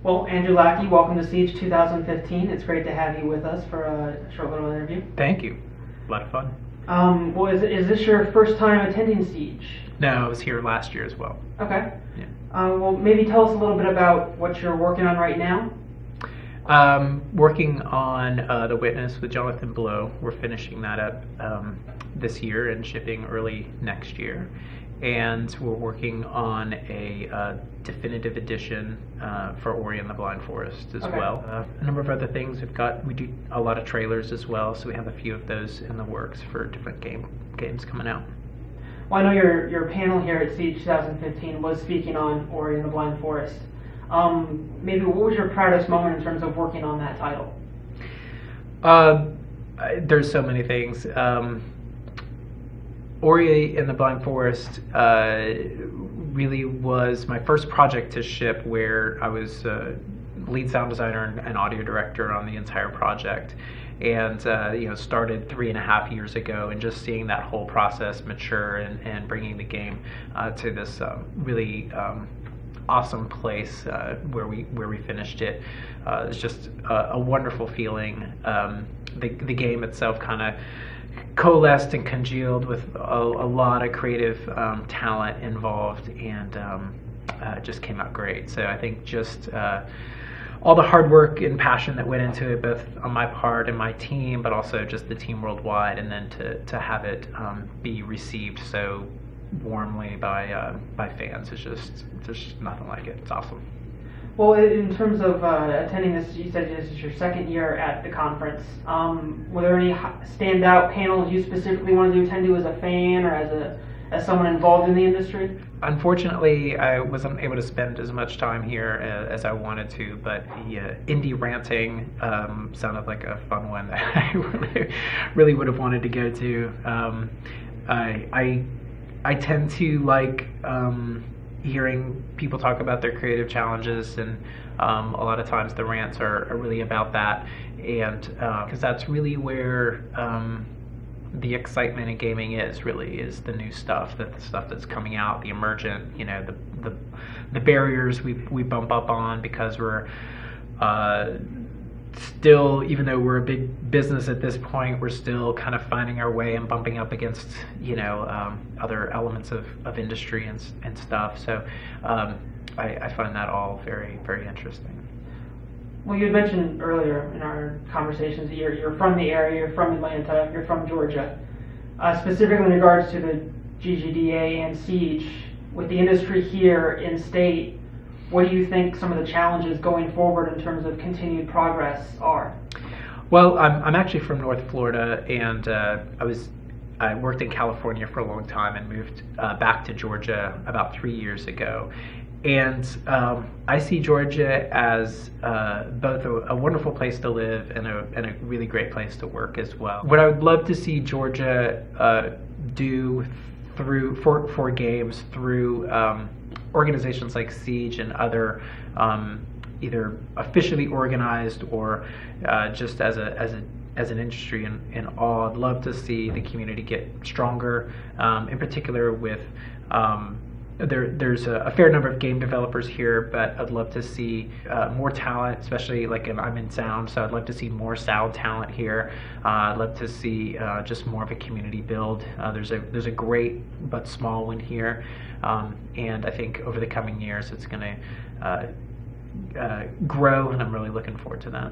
Well, Andrew Lackey, welcome to Siege 2015. It's great to have you with us for a short little interview. Thank you. A lot of fun. Well, is this your first time attending Siege? No, I was here last year as well. Okay. Yeah. Well, maybe tell us a little bit about what you're working on right now. Working on The Witness with Jonathan Blow. We're finishing that up this year and shipping early next year. And we're working on a definitive edition for Ori and the Blind Forest as well. A number of other things. We do a lot of trailers as well, so we have a few of those in the works for different games coming out. Well, I know your panel here at Siege 2015 was speaking on Ori and the Blind Forest. Maybe what was your proudest moment in terms of working on that title? There's so many things. Ori and the Blind Forest really was my first project to ship, where I was lead sound designer and audio director on the entire project, and started 3.5 years ago, and just seeing that whole process mature and bringing the game to this really awesome place where we finished it. It's just a wonderful feeling. The game itself kind of coalesced and congealed with a lot of creative talent involved, and it just came out great. So I think just all the hard work and passion that went into it, both on my part and my team, but also just the team worldwide, and then to have it be received so warmly by fans, is there's nothing like it. It's awesome. Well, in terms of attending this, you said this is your second year at the conference. Were there any standout panels you specifically wanted to attend to as a fan or as someone involved in the industry? Unfortunately, I wasn't able to spend as much time here as I wanted to, but the indie ranting sounded like a fun one that I really would have wanted to go to. I tend to like hearing people talk about their creative challenges, and a lot of times the rants are really about that, and because that's really where the excitement in gaming is the new stuff, the stuff that's coming out, the emergent, the barriers we bump up on, because we're still, even though we're a big business at this point, we're still kind of finding our way and bumping up against other elements of industry and stuff. So I find that all very, very interesting. Well, you had mentioned earlier in our conversations that you're from the area, you're from Atlanta, you're from Georgia. Specifically in regards to the GGDA and Siege, with the industry here in state, what do you think some of the challenges going forward in terms of continued progress are? Well, I'm actually from North Florida, and I worked in California for a long time and moved back to Georgia about 3 years ago. And I see Georgia as both a wonderful place to live and a really great place to work as well. What I would love to see Georgia do for games through organizations like Siege and other either officially organized or just as an industry in all. I'd love to see the community get stronger, in particular with there's a fair number of game developers here, but I'd love to see more talent, especially I'm in sound, so I'd love to see more sound talent here. I'd love to see just more of a community build. There's a great but small one here, and I think over the coming years it's going to grow, and I'm really looking forward to that.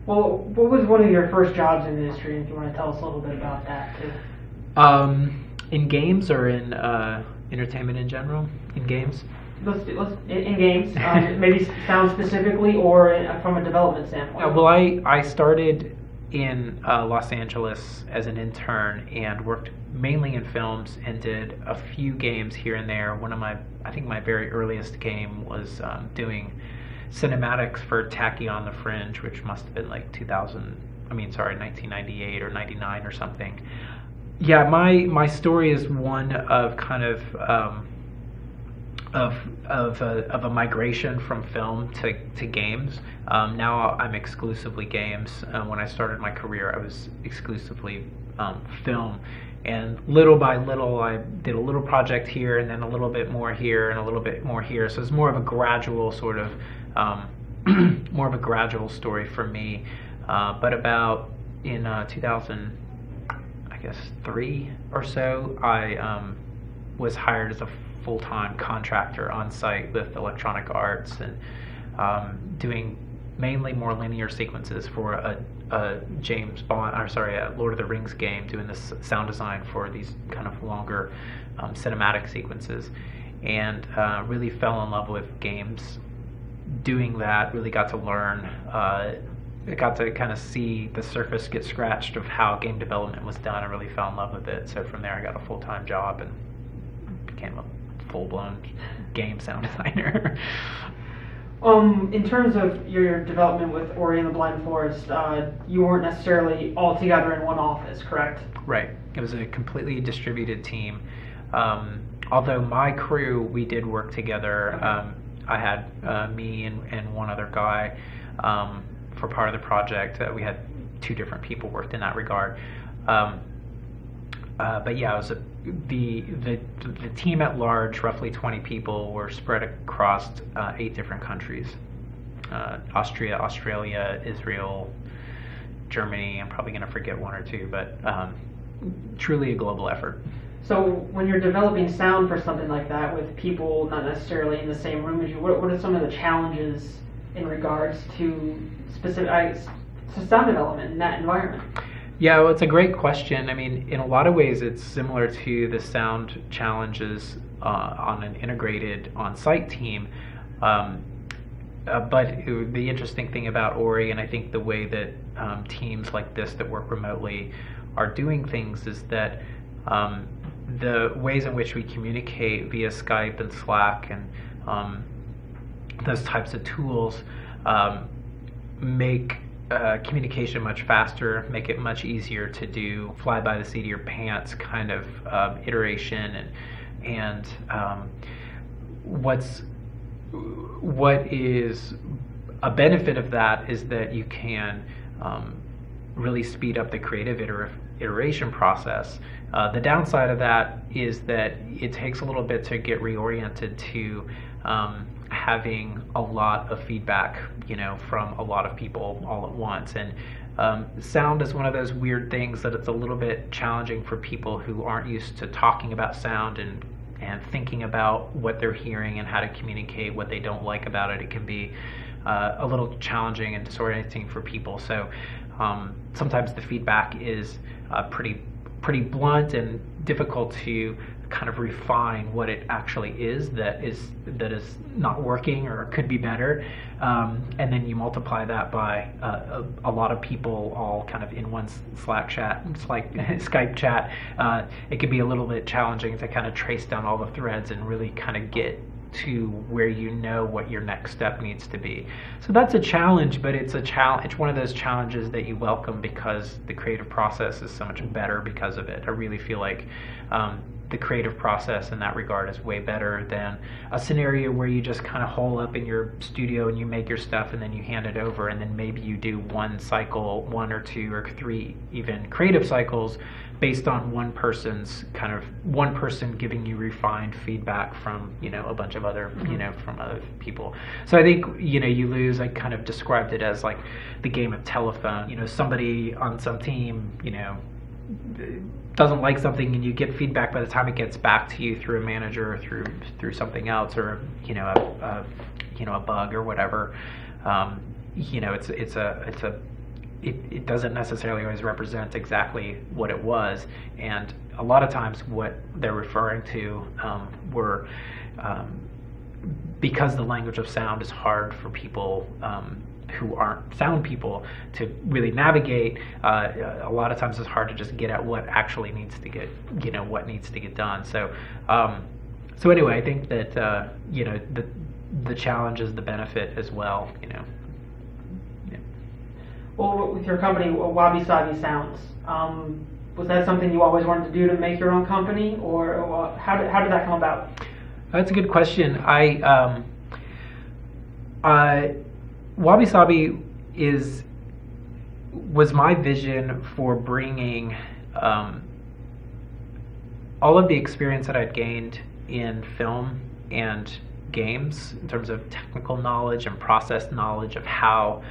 Well, what was one of your first jobs in the industry, if you want to tell us a little bit about that too? In games or in entertainment in general? In games? In games, maybe sound specifically, or from a development standpoint. Well, I started in Los Angeles as an intern and worked mainly in films and did a few games here and there. I think my very earliest game was doing cinematics for Tacky on the Fringe, which must have been like 1998 or 99 or something. Yeah, my story is one of kind of a migration from film to games. Now I'm exclusively games. When I started my career, I was exclusively film, And little by little, I did a little project here, and then a little bit more here, and a little bit more here. So it's more of a gradual sort of, more of a gradual story for me. But about in 2003 or so, I was hired as a full-time contractor on site with Electronic Arts, and doing mainly more linear sequences for a James Bond, or sorry, a Lord of the Rings game, doing this sound design for these kind of longer cinematic sequences, and really fell in love with games. Doing that, really got to learn. I got to kind of see the surface get scratched of how game development was done. I really fell in love with it. So from there, I got a full-time job and became a full-blown game sound designer. In terms of your development with Ori and the Blind Forest, you weren't necessarily all together in one office, correct? Right. It was a completely distributed team. Although my crew, we did work together. Okay. I had me and one other guy for part of the project. We had two different people worked in that regard. But yeah, it was the team at large, roughly 20 people, were spread across 8 different countries: Austria, Australia, Israel, Germany. I'm probably going to forget one or two, but truly a global effort. So when you're developing sound for something like that with people not necessarily in the same room as you, what are some of the challenges in regards to specific to sound development in that environment? Yeah, well, it's a great question. I mean, in a lot of ways, it's similar to the sound challenges on an integrated on-site team. But the interesting thing about Ori, and I think the way that teams like this that work remotely are doing things, is that the ways in which we communicate via Skype and Slack and those types of tools make communication much faster, make it much easier to do fly by the seat of your pants kind of iteration, and what is a benefit of that is that you can really speed up the creative iteration process. The downside of that is that it takes a little bit to get reoriented to having a lot of feedback, from a lot of people all at once. And sound is one of those weird things that it's a little bit challenging for people who aren't used to talking about sound and thinking about what they're hearing and how to communicate what they don't like about it. It can be a little challenging and disorienting for people. So sometimes the feedback is pretty blunt and difficult to kind of refine what it actually is that is not working or could be better, and then you multiply that by a lot of people all kind of in one Slack chat, it's like Skype chat. It can be a little bit challenging to kind of trace down all the threads and really kind of get to where what your next step needs to be. So that's a challenge, but it's one of those challenges that you welcome because the creative process is so much better because of it. I really feel like the creative process in that regard is way better than a scenario where you just kind of hole up in your studio and you make your stuff and then you hand it over, and then maybe you do one cycle, 1 or 2 or 3 even creative cycles based on one person giving you refined feedback from a bunch of other from other people. So I think you lose. I kind of described it as like the game of telephone. Somebody on some team doesn't like something, and you get feedback. By the time it gets back to you through a manager or through something else, or a bug or whatever, it doesn't necessarily always represent exactly what it was, and a lot of times what they're referring to were because the language of sound is hard for people who aren't sound people to really navigate. A lot of times it's hard to just get at what actually needs to get what needs to get done. So anyway, I think that the challenge is the benefit as well. Well, with your company, Wabi Sabi Sounds, was that something you always wanted to do to make your own company, or how did that come about? That's a good question. Wabi Sabi was my vision for bringing all of the experience that I'd gained in film and games in terms of technical knowledge and process knowledge of how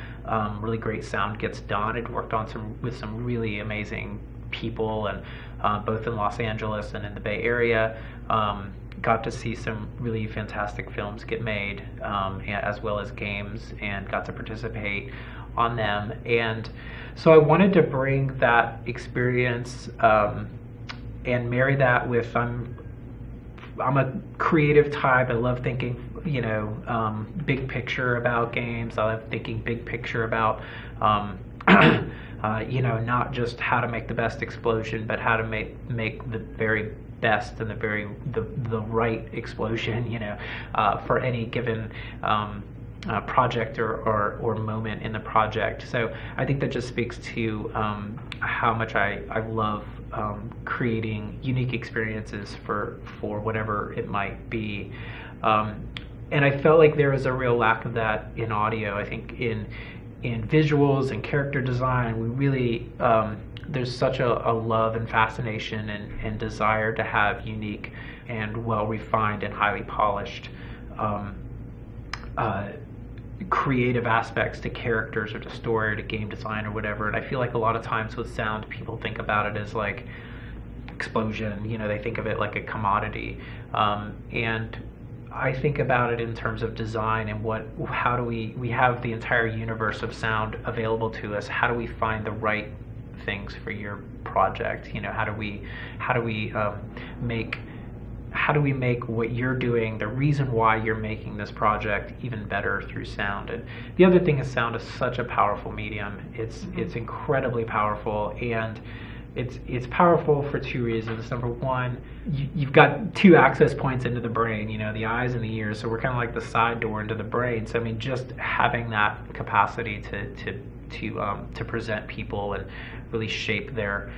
really great sound gets done. I'd worked on with some really amazing people, and both in Los Angeles and in the Bay Area. Got to see some really fantastic films get made, as well as games, and got to participate on them. And so I wanted to bring that experience and marry that with I'm a creative type. I love thinking, big picture about games. I love thinking big picture about not just how to make the best explosion, but how to make the very best and the right explosion, for any given project or moment in the project. So I think that just speaks to how much I love creating unique experiences for whatever it might be. And I felt like there was a real lack of that in audio. I think in visuals and character design, we really there's such a love and fascination and desire to have unique and well-refined and highly polished creative aspects to characters or to story or to game design or whatever. And I feel like a lot of times with sound, people think about it as like explosion, they think of it like a commodity. And I think about it in terms of design and how do we have the entire universe of sound available to us. How do we find the right things for your project? How do we make what you're doing, the reason why you're making this project, even better through sound? And the other thing is, sound is such a powerful medium. It's incredibly powerful, and it's powerful for two reasons. Number one, you've got two access points into the brain, the eyes and the ears. So we're kind of like the side door into the brain. So I mean, just having that capacity to present people and really shape their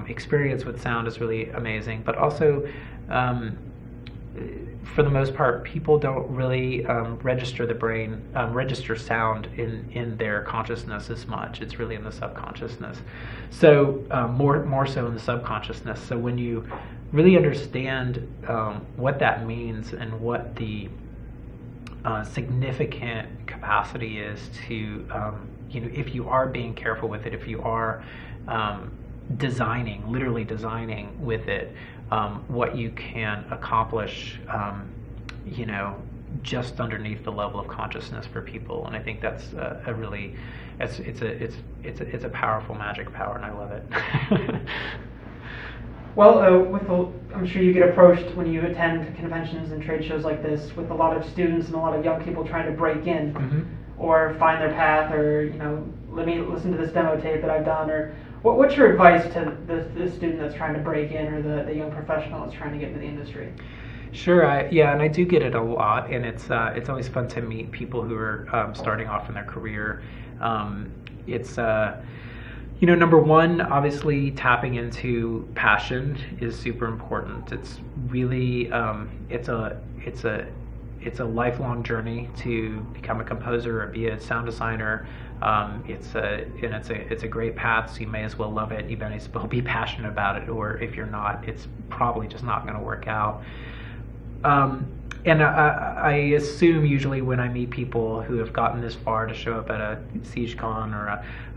experience with sound is really amazing. But also, for the most part, people don't really register sound in their consciousness as much. It's really in the subconsciousness. So more so in the subconsciousness. So when you really understand what that means and what the significant capacity is to, if you are being careful with it, if you are literally designing with it, what you can accomplish, just underneath the level of consciousness for people. And I think that's it's a powerful magic power, and I love it. Well, I'm sure you get approached when you attend conventions and trade shows like this with a lot of students and a lot of young people trying to break in, mm-hmm. or find their path, or let me listen to this demo tape that I've done, or what's your advice to the student that's trying to break in, or the young professional that's trying to get into the industry? Sure, and I do get it a lot, and it's always fun to meet people who are starting off in their career. It's number one, obviously tapping into passion is super important. It's really it's a lifelong journey to become a composer or be a sound designer. It's a great path, so you may as well love it. You may as well be passionate about it, or if you're not, it's probably just not going to work out. And I assume usually when I meet people who have gotten this far to show up at a SiegeCon or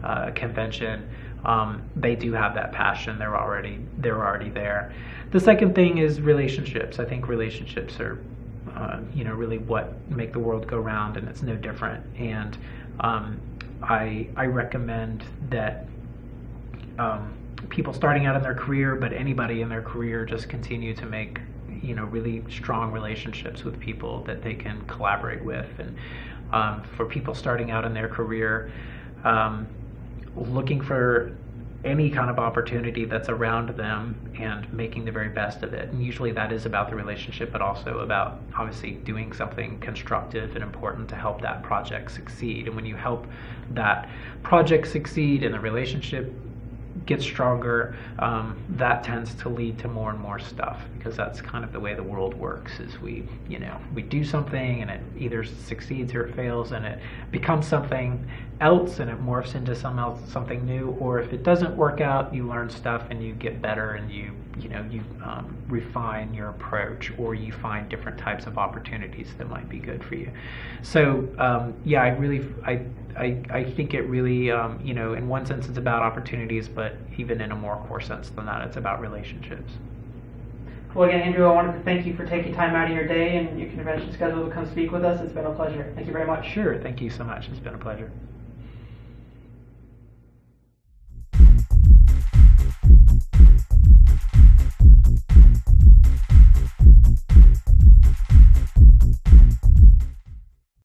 a convention, they do have that passion. They're already there. The second thing is relationships. I think relationships are really what make the world go round, and it's no different. And I recommend that people starting out in their career, but anybody in their career, just continue to make really strong relationships with people that they can collaborate with. And for people starting out in their career, looking for any kind of opportunity that's around them and making the very best of it. And usually that is about the relationship, but also about obviously doing something constructive and important to help that project succeed. And when you help that project succeed and the relationship gets stronger, that tends to lead to more and more stuff, because that's kind of the way the world works. Is we do something and it either succeeds or it fails, and it becomes something else and it morphs into something new. Or if it doesn't work out, you learn stuff and you get better and you you refine your approach, or you find different types of opportunities that might be good for you. So yeah, I think it really, in one sense it's about opportunities, but even in a more core sense than that, it's about relationships. Well, again, Andrew, I wanted to thank you for taking time out of your day and your convention schedule to come speak with us. It's been a pleasure. Thank you very much. Sure, thank you so much. It's been a pleasure.